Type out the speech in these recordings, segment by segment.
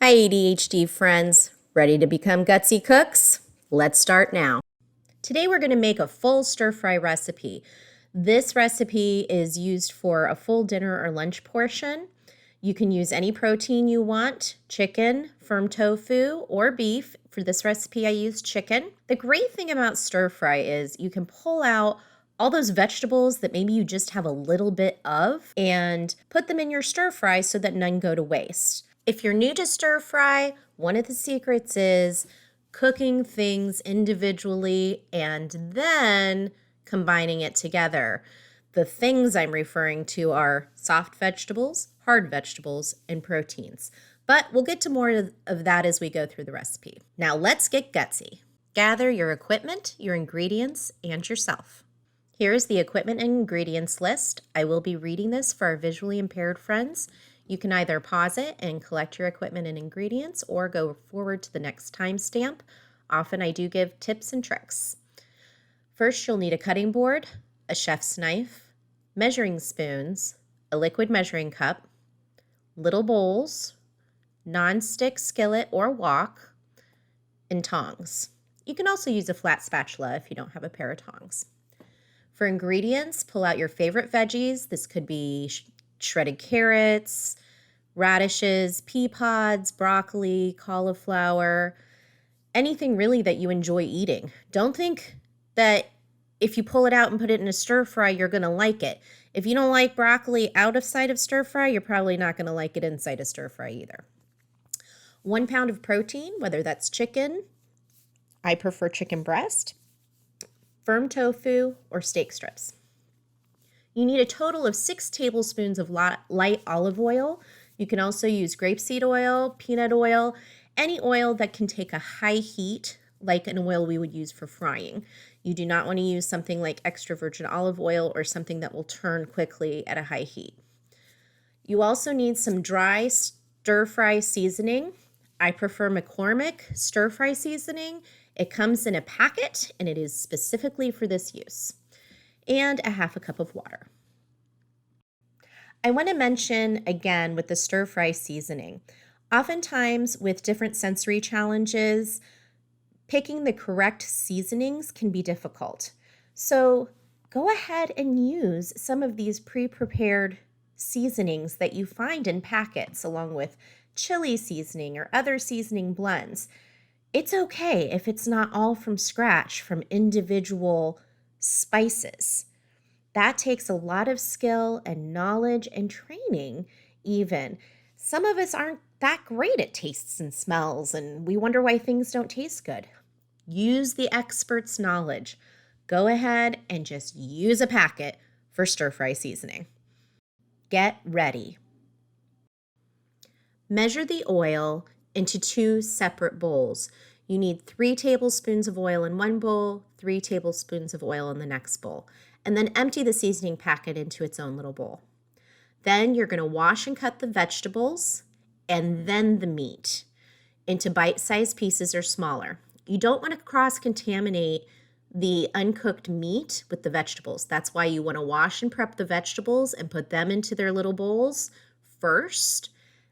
Hi ADHD friends, ready to become gutsy cooks? Let's start now. Today we're going to make a full stir-fry recipe. This recipe is used for a full dinner or lunch portion. You can use any protein you want, chicken, firm tofu, or beef. For this recipe I use chicken. The great thing about stir-fry is you can pull out all those vegetables that maybe you just have a little bit of and put them in your stir-fry so that none go to waste. If you're new to stir fry, one of the secrets is cooking things individually and then combining it together. The things I'm referring to are soft vegetables, hard vegetables, and proteins. But we'll get to more of that as we go through the recipe. Now let's get gutsy. Gather your equipment, your ingredients, and yourself. Here is the equipment and ingredients list. I will be reading this for our visually impaired friends. You can either pause it and collect your equipment and ingredients or go forward to the next timestamp. Often I do give tips and tricks. First, you'll need a cutting board, a chef's knife, measuring spoons, a liquid measuring cup, little bowls, non-stick skillet or wok, and tongs. You can also use a flat spatula if you don't have a pair of tongs. For ingredients, pull out your favorite veggies. This could be shredded carrots, radishes, pea pods, broccoli, cauliflower, anything really that you enjoy eating. Don't think that if you pull it out and put it in a stir fry, you're going to like it. If you don't like broccoli out of sight of stir fry, you're probably not going to like it inside a stir fry either. 1 pound of protein, whether that's chicken, I prefer chicken breast, firm tofu, or steak strips. You need a total of 6 tablespoons of light olive oil. You can also use grapeseed oil, peanut oil, any oil that can take a high heat, like an oil we would use for frying. You do not want to use something like extra virgin olive oil or something that will turn quickly at a high heat. You also need some dry stir-fry seasoning. I prefer McCormick stir-fry seasoning. It comes in a packet and it is specifically for this use. And a half a cup of water. I want to mention again with the stir-fry seasoning, oftentimes with different sensory challenges, picking the correct seasonings can be difficult. So go ahead and use some of these pre-prepared seasonings that you find in packets along with chili seasoning or other seasoning blends. It's okay if it's not all from scratch from individual spices. That takes a lot of skill and knowledge and training even. Some of us aren't that great at tastes and smells, and we wonder why things don't taste good. Use the expert's knowledge. Go ahead and just use a packet for stir-fry seasoning. Get ready. Measure the oil into 2 separate bowls. You need 3 tablespoons of oil in one bowl, 3 tablespoons of oil in the next bowl, and then empty the seasoning packet into its own little bowl. Then you're going to wash and cut the vegetables and then the meat into bite-sized pieces or smaller. You don't want to cross-contaminate the uncooked meat with the vegetables. That's why you want to wash and prep the vegetables and put them into their little bowls first,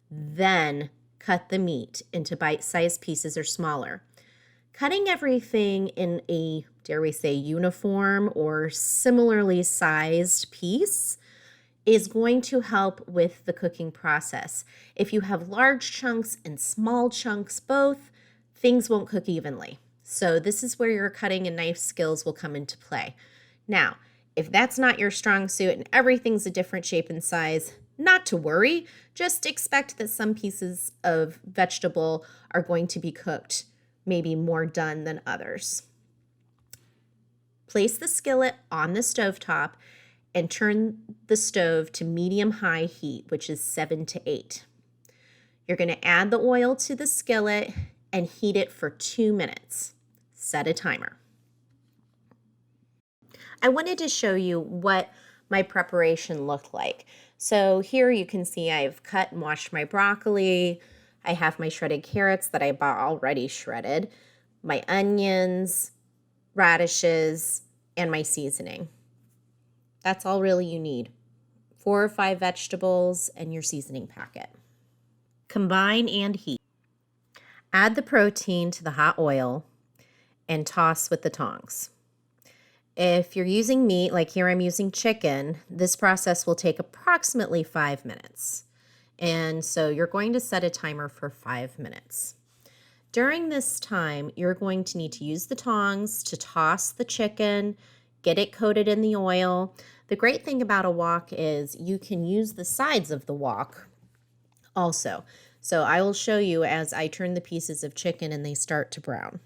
then cut the meat into bite-sized pieces or smaller. Cutting everything in a, dare we say, uniform or similarly sized piece is going to help with the cooking process. If you have large chunks and small chunks both, things won't cook evenly. So this is where your cutting and knife skills will come into play. Now, if that's not your strong suit and everything's a different shape and size, not to worry, just expect that some pieces of vegetable are going to be cooked maybe more done than others. Place the skillet on the stovetop and turn the stove to medium-high heat, which is 7 to 8. You're going to add the oil to the skillet and heat it for 2 minutes. Set a timer. I wanted to show you what my preparation looked like. So here you can see I've cut and washed my broccoli. I have my shredded carrots that I bought already shredded, my onions, radishes, and my seasoning. That's all really you need. 4 or 5 vegetables and your seasoning packet. Combine and heat. Add the protein to the hot oil and toss with the tongs. If you're using meat, like here I'm using chicken, this process will take approximately 5 minutes. And so you're going to set a timer for 5 minutes. During this time, you're going to need to use the tongs to toss the chicken, get it coated in the oil. The great thing about a wok is you can use the sides of the wok also. So I will show you as I turn the pieces of chicken and they start to brown.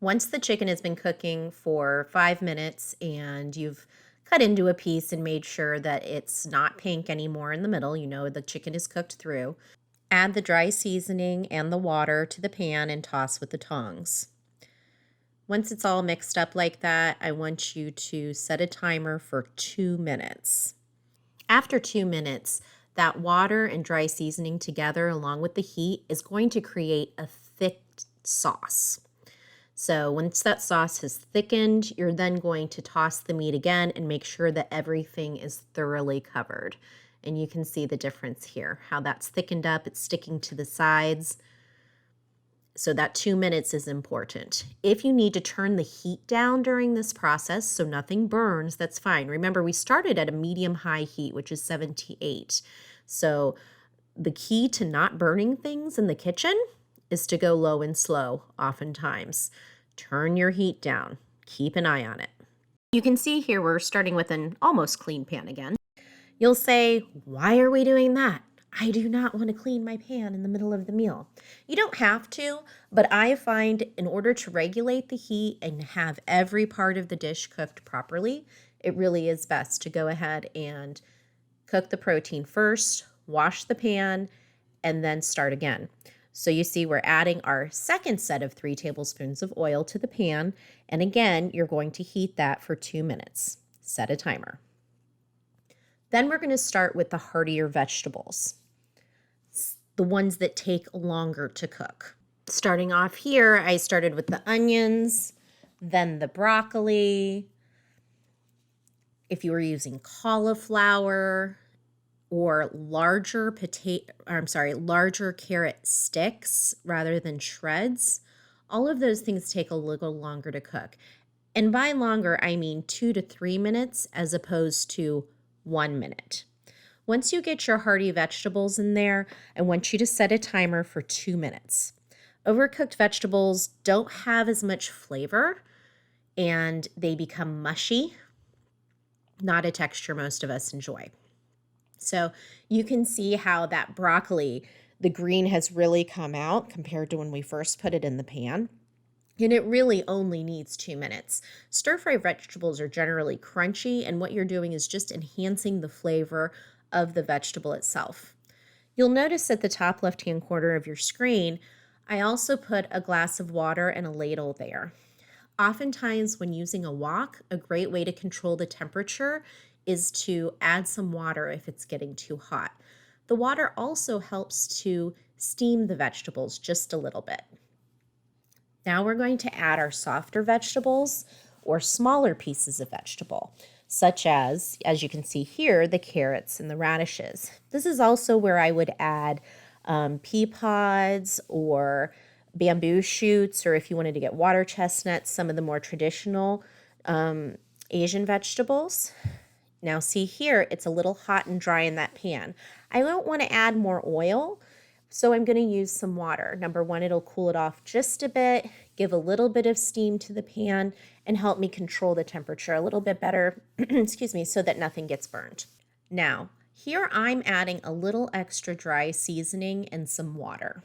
Once the chicken has been cooking for 5 minutes and you've cut into a piece and made sure that it's not pink anymore in the middle, you know the chicken is cooked through, add the dry seasoning and the water to the pan and toss with the tongs. Once it's all mixed up like that, I want you to set a timer for 2 minutes. After 2 minutes, that water and dry seasoning together along with the heat is going to create a thick sauce. So once that sauce has thickened, you're then going to toss the meat again and make sure that everything is thoroughly covered. And you can see the difference here, how that's thickened up, it's sticking to the sides. So that 2 minutes is important. If you need to turn the heat down during this process so nothing burns, that's fine. Remember, we started at a medium-high heat, which is 78. So the key to not burning things in the kitchen is to go low and slow oftentimes. Turn your heat down. Keep an eye on it. You can see here we're starting with an almost clean pan again. You'll say, why are we doing that? I do not want to clean my pan in the middle of the meal. You don't have to, but I find in order to regulate the heat and have every part of the dish cooked properly, it really is best to go ahead and cook the protein first, wash the pan, and then start again. So you see we're adding our second set of 3 tablespoons of oil to the pan, and again, you're going to heat that for 2 minutes. Set a timer. Then we're going to start with the heartier vegetables, the ones that take longer to cook. Starting off here, I started with the onions, then the broccoli. If you were using cauliflower or larger carrot sticks rather than shreds, all of those things take a little longer to cook. And by longer, I mean 2 to 3 minutes as opposed to 1 minute. Once you get your hearty vegetables in there, I want you to set a timer for 2 minutes. Overcooked vegetables don't have as much flavor and they become mushy, not a texture most of us enjoy. So you can see how that broccoli, the green has really come out compared to when we first put it in the pan. And it really only needs 2 minutes. Stir-fry vegetables are generally crunchy, and what you're doing is just enhancing the flavor of the vegetable itself. You'll notice at the top left-hand corner of your screen, I also put a glass of water and a ladle there. Oftentimes when using a wok, a great way to control the temperature is to add some water if it's getting too hot. The water also helps to steam the vegetables just a little bit. Now we're going to add our softer vegetables or smaller pieces of vegetable, such as you can see here, the carrots and the radishes. This is also where I would add pea pods or bamboo shoots, or if you wanted to get water chestnuts, some of the more traditional Asian vegetables. Now see here, it's a little hot and dry in that pan. I don't want to add more oil, so I'm going to use some water. Number one, it'll cool it off just a bit, give a little bit of steam to the pan, and help me control the temperature a little bit better, excuse me, so that nothing gets burned. Now, here I'm adding a little extra dry seasoning and some water.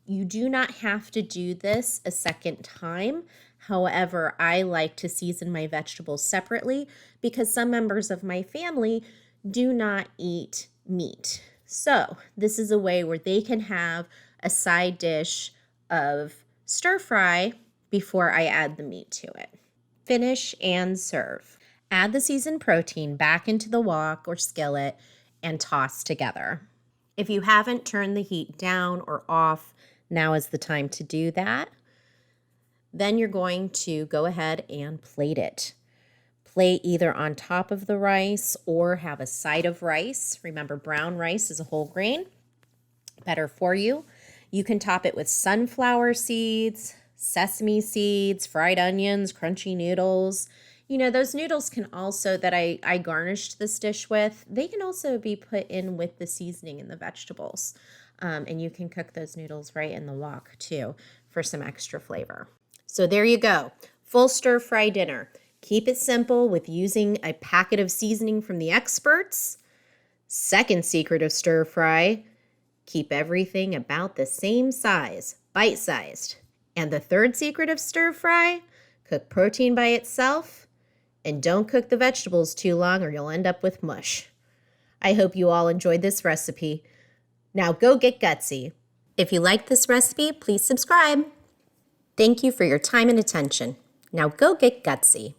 You do not have to do this a second time. However, I like to season my vegetables separately because some members of my family do not eat meat. So this is a way where they can have a side dish of stir fry before I add the meat to it. Finish and serve. Add the seasoned protein back into the wok or skillet and toss together. If you haven't turned the heat down or off, now is the time to do that. Then you're going to go ahead and plate it. Plate either on top of the rice or have a side of rice. Remember, brown rice is a whole grain, better for you. You can top it with sunflower seeds, sesame seeds, fried onions, crunchy noodles. You know, those noodles can also, that I garnished this dish with, they can also be put in with the seasoning and the vegetables. And you can cook those noodles right in the wok too for some extra flavor. So there you go, full stir-fry dinner. Keep it simple with using a packet of seasoning from the experts. Second secret of stir-fry, keep everything about the same size, bite-sized. And the third secret of stir-fry, cook protein by itself and don't cook the vegetables too long or you'll end up with mush. I hope you all enjoyed this recipe. Now go get gutsy. If you like this recipe, please subscribe. Thank you for your time and attention. Now go get gutsy.